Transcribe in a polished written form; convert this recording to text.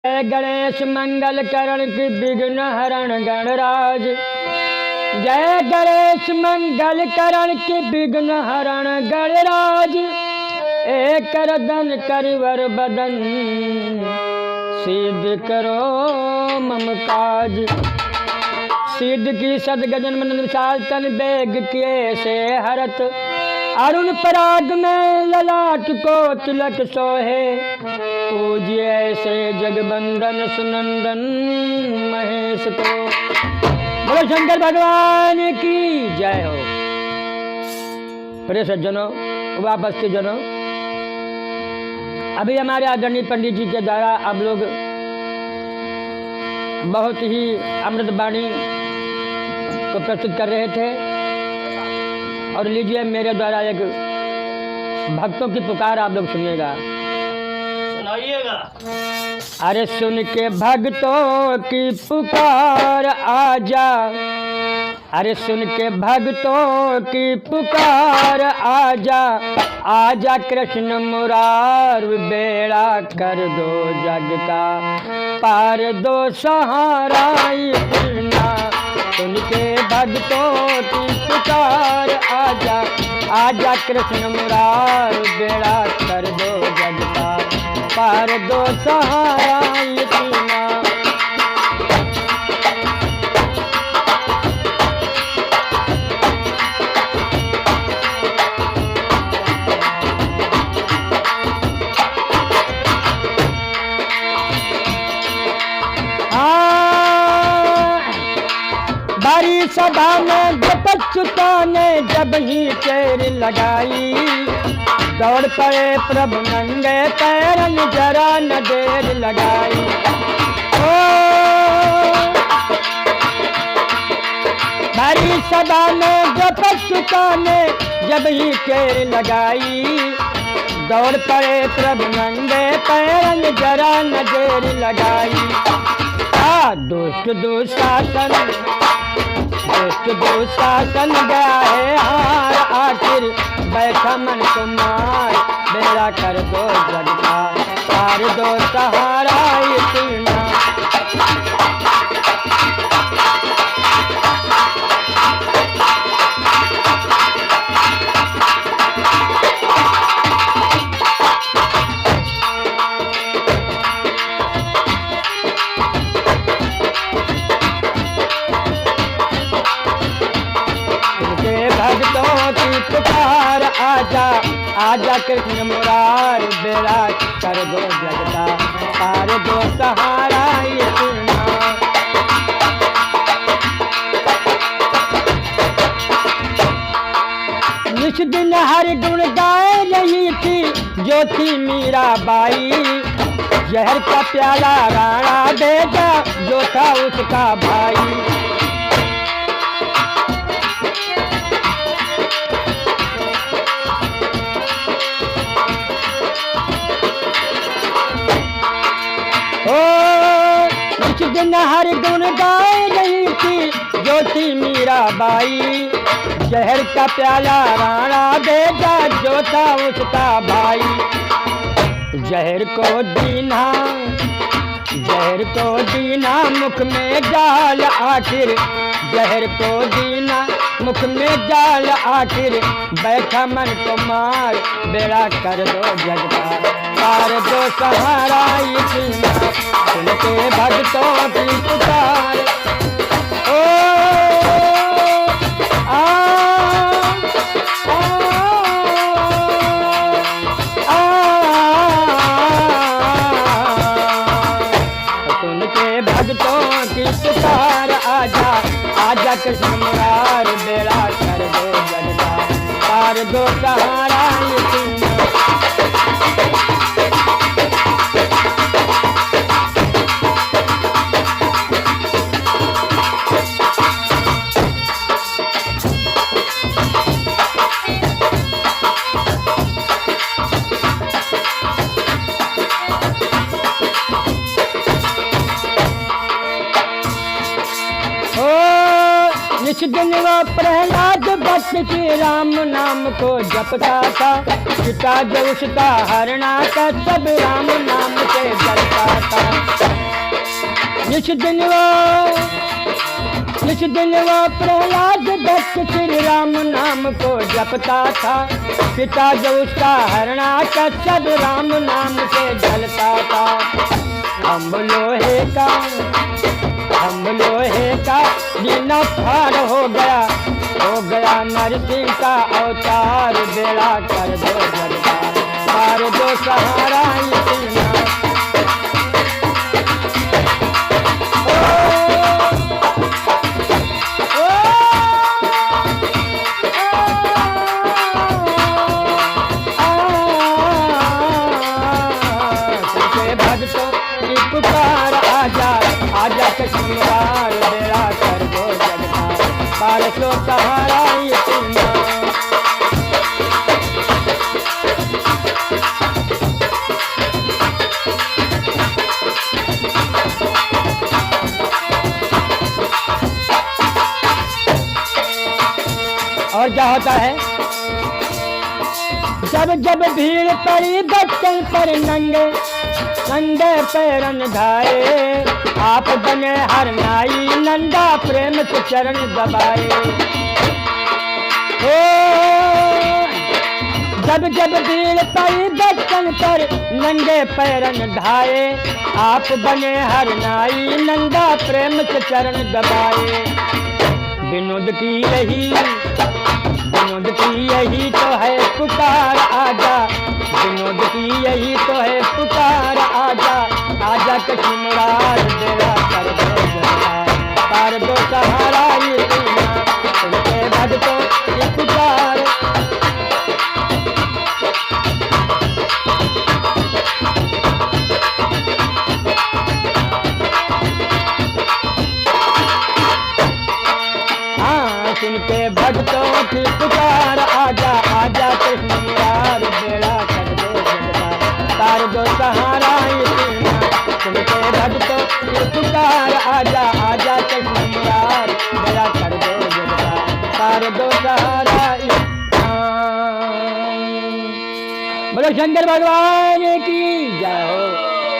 जय गणेश मंगल करण की विघ्न हरण गणराज। जय गणेश मंगल करण की विघ्न हरण गणराज। एक करदन करवर बदन सिद्ध करो मम काज। सिद्ध की सद गजन मन विशाल तन बेग किए से हरत। अरुण पराग में ललाट को तिलक सोहे। पूज्य ऐसे जगबंदन सुनंदन महेश को। बोलो शंकर भगवान की जय हो। प्रिय सज्जनों, वापस के जनों, अभी हमारे आदरणीय पंडित जी के द्वारा आप लोग बहुत ही अमृत वाणी को प्रस्तुत कर रहे थे। और लीजिए मेरे द्वारा एक भक्तों की पुकार आप लोग सुनिएगा, सुनाइएगा। अरे सुन के भक्तों की पुकार आजा। अरे सुन के भक्तों की पुकार आजा। आजा कृष्ण मुरार बेड़ा कर दो जग का पार दो सहारा इतना। सुन के भक्तों की पुकार आजा। आजा कृष्ण मुरार बेड़ा कर दो जग का पार दो सहारा इतना। बारी सभा में विपक्षता ने जब ही चेर लगाई। दौड़ पड़े प्रभु नंगे पैरन जरा न देर लगाई। ओ बारी सभा में विपक्षता ने जब ही चेर लगाई। दौड़ पड़े प्रभु नंगे पैरन जरा न देर लगाई। दुष्ट दुशासन गया है हार। आखिर बैठा मन कुमार बेड़ा कर दो जग का पार दो सहारा इतना। भक्तों की पुकार आजा। आजा कृष्ण मुरार बेड़ा कर दो जगता पार दो सहारा इतना। निस दिन हर गुण गाए रही थी जो थी मीराबाई। जहर का प्याला राणा बेजा जो था उसका भाई। कुछ दिन हर गुण गाए रही थी जो थी मीराबाई। जहर का प्याला राणा बेजा जो था उसका भाई। जहर को दीना मुख में जाल आखिर। जहर को दीना मुख में जाल आखिर। बैठा मन को मार बेड़ा कर दो जग का पार दो सहारा इतना। सुनके भक्तों की पुकार ओ आ, आ, सुनके भक्तों की पुकार आजा। आजा कृष्ण मुरार बेड़ा कर दो जग का पार दो सहारा इतना। इस दिन वो प्रहलाद भक्त श्री राम नाम को जपता था, पिता जो उसका हरणा का सब राम नाम से जलता था। इस दिन वो प्रहलाद भक्त श्री राम नाम को जपता था, पिता जो उसका हरणा का सब राम नाम से जलता था। हम लोहे का बिना फाड़ हो गया नरसिंह का अवतार, बेड़ा कर दो जगदा पार दो सहारा इतना। पुकार आजा कश्मीर बेड़ा कर दो जगदा पार दो सहारा इतना। और क्या होता है, जब भीड़ पड़ी बच्चन पर नंगे पैरन धाये, आप बने हर नाई नंदा प्रेम से चरण दबाए। ओ जब भीड़ पड़ी बच्चन पर नंगे पैरन धाये, आप बने हर नाई नंदा प्रेम से चरण दबाए। विनोद की यही तो है पुकार आजा, विनोद की यही तो है पुकार आजा कश्मीर बेड़ा कर दो जगदा पार दो सहारा इतना। तुमके भक्तों की पुकार सुन के भक्तों की पुकार आजा कृष्ण मुरार बेड़ा कर दो जगदा पार दो सहारा इतना। सुन के भक्तों की पुकार आजा कृष्ण मुरार बेड़ा कर दो जगदा पार दो सहारा इतना। बोलो शंकर भगवान की